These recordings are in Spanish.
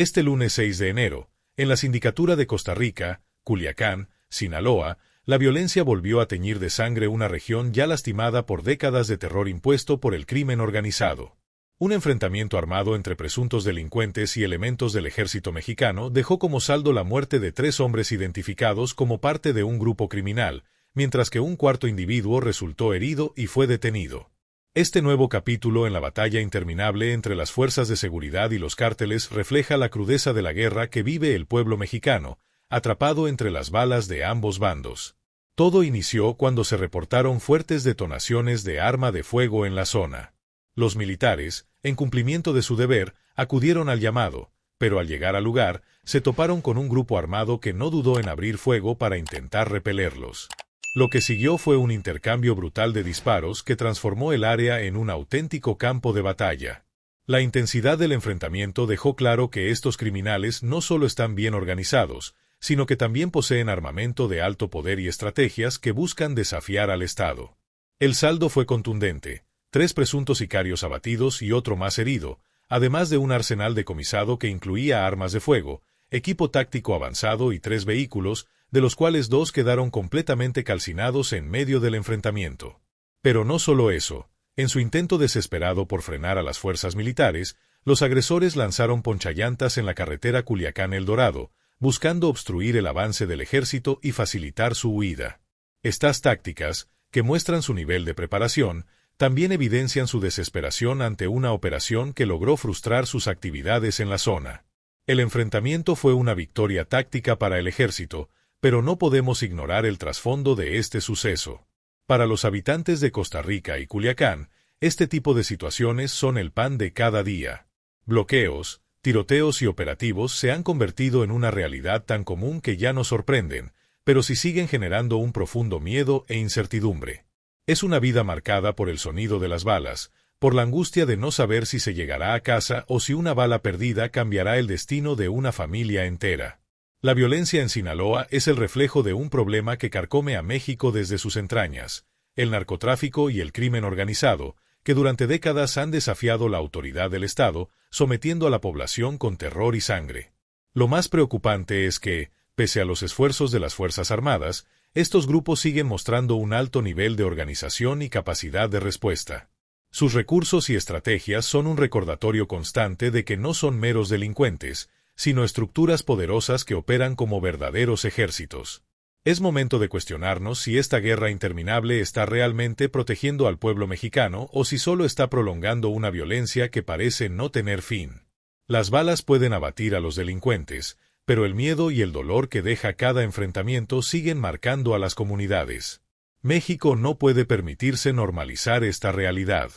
Este lunes 6 de enero, en la sindicatura de Costa Rica, Culiacán, Sinaloa, la violencia volvió a teñir de sangre una región ya lastimada por décadas de terror impuesto por el crimen organizado. Un enfrentamiento armado entre presuntos delincuentes y elementos del ejército mexicano dejó como saldo la muerte de 3 hombres identificados como parte de un grupo criminal, mientras que un cuarto individuo resultó herido y fue detenido. Este nuevo capítulo en la batalla interminable entre las fuerzas de seguridad y los cárteles refleja la crudeza de la guerra que vive el pueblo mexicano, atrapado entre las balas de ambos bandos. Todo inició cuando se reportaron fuertes detonaciones de arma de fuego en la zona. Los militares, en cumplimiento de su deber, acudieron al llamado, pero al llegar al lugar, se toparon con un grupo armado que no dudó en abrir fuego para intentar repelerlos. Lo que siguió fue un intercambio brutal de disparos que transformó el área en un auténtico campo de batalla. La intensidad del enfrentamiento dejó claro que estos criminales no solo están bien organizados, sino que también poseen armamento de alto poder y estrategias que buscan desafiar al Estado. El saldo fue contundente: 3 presuntos sicarios abatidos y otro más herido, además de un arsenal decomisado que incluía armas de fuego, equipo táctico avanzado y 3 vehículos, de los cuales 2 quedaron completamente calcinados en medio del enfrentamiento. Pero no solo eso. En su intento desesperado por frenar a las fuerzas militares, los agresores lanzaron ponchallantas en la carretera Culiacán-El Dorado, buscando obstruir el avance del ejército y facilitar su huida. Estas tácticas, que muestran su nivel de preparación, también evidencian su desesperación ante una operación que logró frustrar sus actividades en la zona. El enfrentamiento fue una victoria táctica para el ejército, pero no podemos ignorar el trasfondo de este suceso. Para los habitantes de Costa Rica y Culiacán, este tipo de situaciones son el pan de cada día. Bloqueos, tiroteos y operativos se han convertido en una realidad tan común que ya nos sorprenden, pero sí siguen generando un profundo miedo e incertidumbre. Es una vida marcada por el sonido de las balas, por la angustia de no saber si se llegará a casa o si una bala perdida cambiará el destino de una familia entera. La violencia en Sinaloa es el reflejo de un problema que carcome a México desde sus entrañas: el narcotráfico y el crimen organizado, que durante décadas han desafiado la autoridad del Estado, sometiendo a la población con terror y sangre. Lo más preocupante es que, pese a los esfuerzos de las Fuerzas Armadas, estos grupos siguen mostrando un alto nivel de organización y capacidad de respuesta. Sus recursos y estrategias son un recordatorio constante de que no son meros delincuentes, sino estructuras poderosas que operan como verdaderos ejércitos. Es momento de cuestionarnos si esta guerra interminable está realmente protegiendo al pueblo mexicano o si solo está prolongando una violencia que parece no tener fin. Las balas pueden abatir a los delincuentes, pero el miedo y el dolor que deja cada enfrentamiento siguen marcando a las comunidades. México no puede permitirse normalizar esta realidad.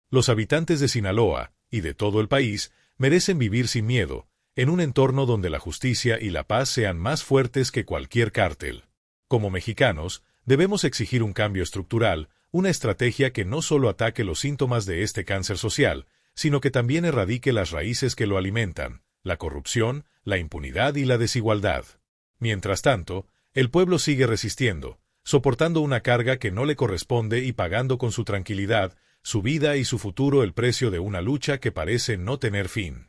Los habitantes de Sinaloa, y de todo el país, merecen vivir sin miedo, en un entorno donde la justicia y la paz sean más fuertes que cualquier cártel. Como mexicanos, debemos exigir un cambio estructural, una estrategia que no solo ataque los síntomas de este cáncer social, sino que también erradique las raíces que lo alimentan: la corrupción, la impunidad y la desigualdad. Mientras tanto, el pueblo sigue resistiendo, soportando una carga que no le corresponde y pagando con su tranquilidad, su vida y su futuro el precio de una lucha que parece no tener fin.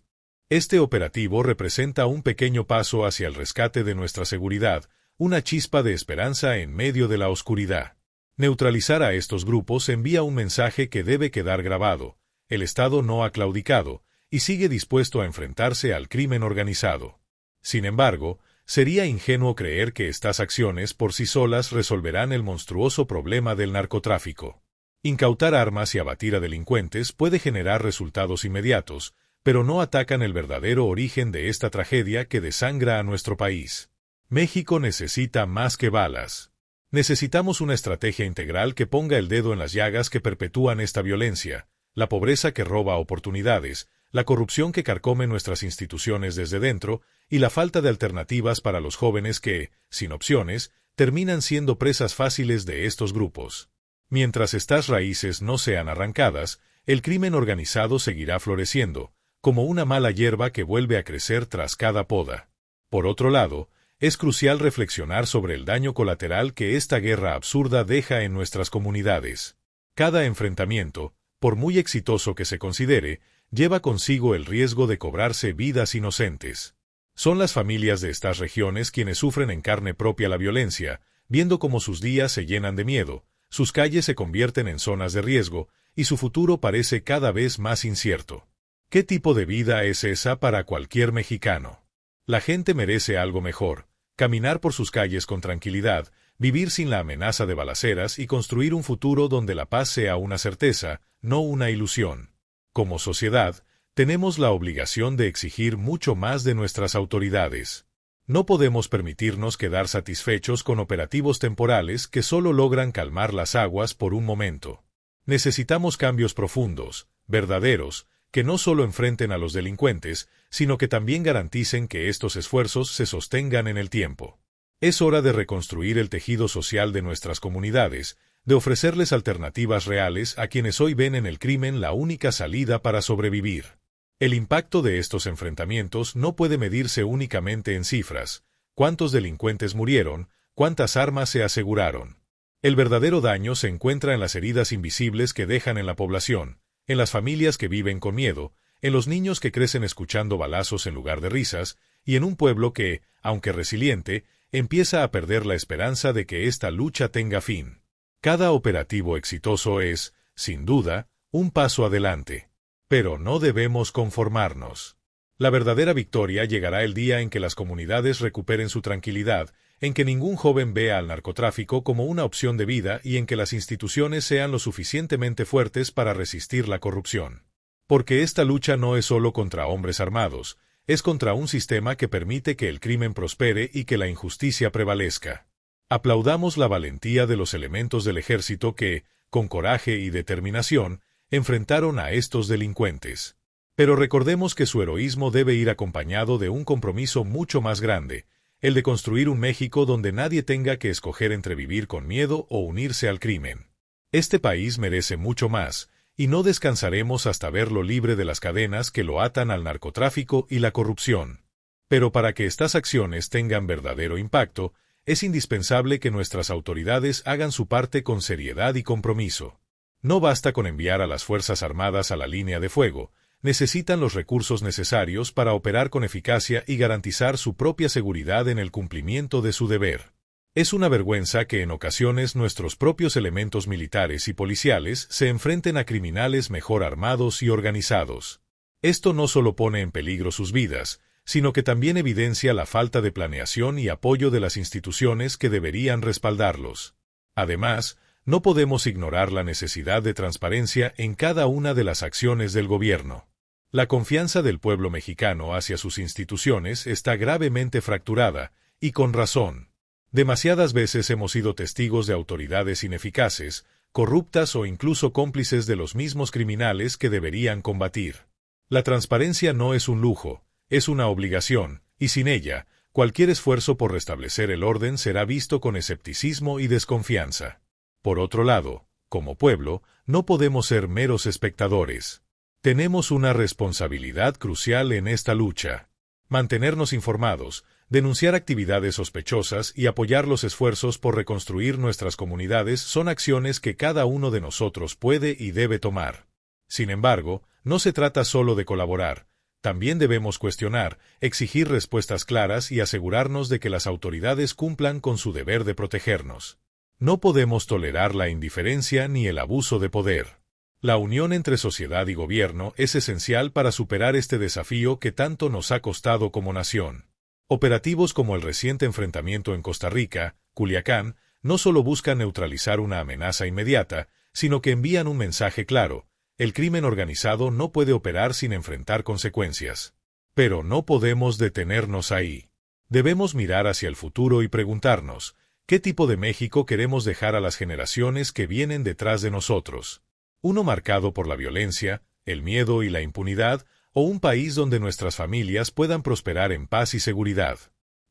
Este operativo representa un pequeño paso hacia el rescate de nuestra seguridad, una chispa de esperanza en medio de la oscuridad. Neutralizar a estos grupos envía un mensaje que debe quedar grabado: el Estado no ha claudicado y sigue dispuesto a enfrentarse al crimen organizado. Sin embargo, sería ingenuo creer que estas acciones por sí solas resolverán el monstruoso problema del narcotráfico. Incautar armas y abatir a delincuentes puede generar resultados inmediatos, pero no atacan el verdadero origen de esta tragedia que desangra a nuestro país. México necesita más que balas. Necesitamos una estrategia integral que ponga el dedo en las llagas que perpetúan esta violencia: la pobreza que roba oportunidades, la corrupción que carcome nuestras instituciones desde dentro y la falta de alternativas para los jóvenes que, sin opciones, terminan siendo presas fáciles de estos grupos. Mientras estas raíces no sean arrancadas, el crimen organizado seguirá floreciendo, como una mala hierba que vuelve a crecer tras cada poda. Por otro lado, es crucial reflexionar sobre el daño colateral que esta guerra absurda deja en nuestras comunidades. Cada enfrentamiento, por muy exitoso que se considere, lleva consigo el riesgo de cobrarse vidas inocentes. Son las familias de estas regiones quienes sufren en carne propia la violencia, viendo cómo sus días se llenan de miedo, sus calles se convierten en zonas de riesgo, y su futuro parece cada vez más incierto. ¿Qué tipo de vida es esa para cualquier mexicano? La gente merece algo mejor, caminar por sus calles con tranquilidad, vivir sin la amenaza de balaceras y construir un futuro donde la paz sea una certeza, no una ilusión. Como sociedad, tenemos la obligación de exigir mucho más de nuestras autoridades. No podemos permitirnos quedar satisfechos con operativos temporales que solo logran calmar las aguas por un momento. Necesitamos cambios profundos, verdaderos, que no solo enfrenten a los delincuentes, sino que también garanticen que estos esfuerzos se sostengan en el tiempo. Es hora de reconstruir el tejido social de nuestras comunidades, de ofrecerles alternativas reales a quienes hoy ven en el crimen la única salida para sobrevivir. El impacto de estos enfrentamientos no puede medirse únicamente en cifras: cuántos delincuentes murieron, cuántas armas se aseguraron. El verdadero daño se encuentra en las heridas invisibles que dejan en la población, en las familias que viven con miedo, en los niños que crecen escuchando balazos en lugar de risas, y en un pueblo que, aunque resiliente, empieza a perder la esperanza de que esta lucha tenga fin. Cada operativo exitoso es, sin duda, un paso adelante. Pero no debemos conformarnos. La verdadera victoria llegará el día en que las comunidades recuperen su tranquilidad, en que ningún joven vea al narcotráfico como una opción de vida y en que las instituciones sean lo suficientemente fuertes para resistir la corrupción. Porque esta lucha no es solo contra hombres armados, es contra un sistema que permite que el crimen prospere y que la injusticia prevalezca. Aplaudamos la valentía de los elementos del ejército que, con coraje y determinación, enfrentaron a estos delincuentes. Pero recordemos que su heroísmo debe ir acompañado de un compromiso mucho más grande, el de construir un México donde nadie tenga que escoger entre vivir con miedo o unirse al crimen. Este país merece mucho más, y no descansaremos hasta verlo libre de las cadenas que lo atan al narcotráfico y la corrupción. Pero para que estas acciones tengan verdadero impacto, es indispensable que nuestras autoridades hagan su parte con seriedad y compromiso. No basta con enviar a las Fuerzas Armadas a la línea de fuego, necesitan los recursos necesarios para operar con eficacia y garantizar su propia seguridad en el cumplimiento de su deber. Es una vergüenza que en ocasiones nuestros propios elementos militares y policiales se enfrenten a criminales mejor armados y organizados. Esto no solo pone en peligro sus vidas, sino que también evidencia la falta de planeación y apoyo de las instituciones que deberían respaldarlos. Además, no podemos ignorar la necesidad de transparencia en cada una de las acciones del gobierno. La confianza del pueblo mexicano hacia sus instituciones está gravemente fracturada, y con razón. Demasiadas veces hemos sido testigos de autoridades ineficaces, corruptas o incluso cómplices de los mismos criminales que deberían combatir. La transparencia no es un lujo, es una obligación, y sin ella, cualquier esfuerzo por restablecer el orden será visto con escepticismo y desconfianza. Por otro lado, como pueblo, no podemos ser meros espectadores. Tenemos una responsabilidad crucial en esta lucha. Mantenernos informados, denunciar actividades sospechosas y apoyar los esfuerzos por reconstruir nuestras comunidades son acciones que cada uno de nosotros puede y debe tomar. Sin embargo, no se trata solo de colaborar. También debemos cuestionar, exigir respuestas claras y asegurarnos de que las autoridades cumplan con su deber de protegernos. No podemos tolerar la indiferencia ni el abuso de poder. La unión entre sociedad y gobierno es esencial para superar este desafío que tanto nos ha costado como nación. Operativos como el reciente enfrentamiento en Costa Rica, Culiacán, no solo buscan neutralizar una amenaza inmediata, sino que envían un mensaje claro: el crimen organizado no puede operar sin enfrentar consecuencias. Pero no podemos detenernos ahí. Debemos mirar hacia el futuro y preguntarnos: ¿qué tipo de México queremos dejar a las generaciones que vienen detrás de nosotros? ¿Uno marcado por la violencia, el miedo y la impunidad, o un país donde nuestras familias puedan prosperar en paz y seguridad?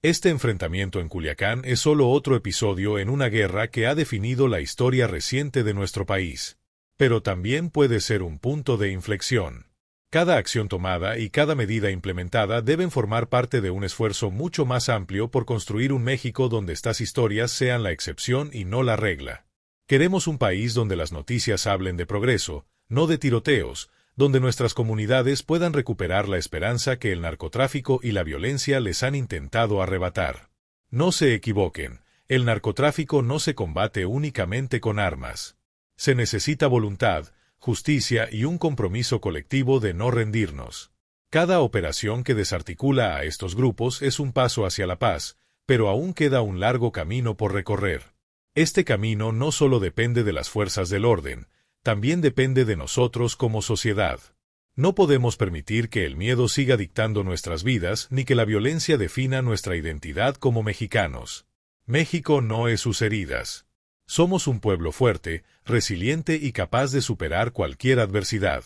Este enfrentamiento en Culiacán es solo otro episodio en una guerra que ha definido la historia reciente de nuestro país. Pero también puede ser un punto de inflexión. Cada acción tomada y cada medida implementada deben formar parte de un esfuerzo mucho más amplio por construir un México donde estas historias sean la excepción y no la regla. Queremos un país donde las noticias hablen de progreso, no de tiroteos, donde nuestras comunidades puedan recuperar la esperanza que el narcotráfico y la violencia les han intentado arrebatar. No se equivoquen, el narcotráfico no se combate únicamente con armas. Se necesita voluntad, justicia y un compromiso colectivo de no rendirnos. Cada operación que desarticula a estos grupos es un paso hacia la paz, pero aún queda un largo camino por recorrer. Este camino no solo depende de las fuerzas del orden, también depende de nosotros como sociedad. No podemos permitir que el miedo siga dictando nuestras vidas ni que la violencia defina nuestra identidad como mexicanos. México no es sus heridas. Somos un pueblo fuerte, resiliente y capaz de superar cualquier adversidad.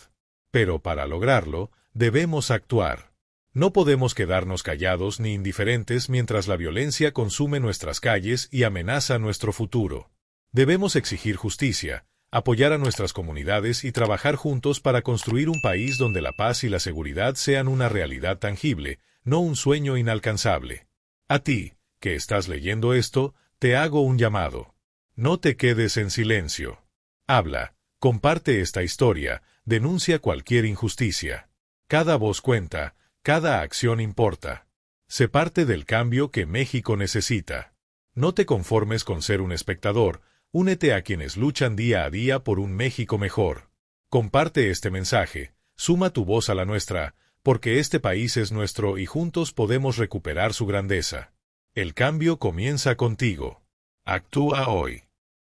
Pero para lograrlo, debemos actuar. No podemos quedarnos callados ni indiferentes mientras la violencia consume nuestras calles y amenaza nuestro futuro. Debemos exigir justicia, apoyar a nuestras comunidades y trabajar juntos para construir un país donde la paz y la seguridad sean una realidad tangible, no un sueño inalcanzable. A ti, que estás leyendo esto, te hago un llamado. No te quedes en silencio. Habla, comparte esta historia, denuncia cualquier injusticia. Cada voz cuenta, cada acción importa. Sé parte del cambio que México necesita. No te conformes con ser un espectador, únete a quienes luchan día a día por un México mejor. Comparte este mensaje, suma tu voz a la nuestra, porque este país es nuestro y juntos podemos recuperar su grandeza. El cambio comienza contigo. Actúa hoy.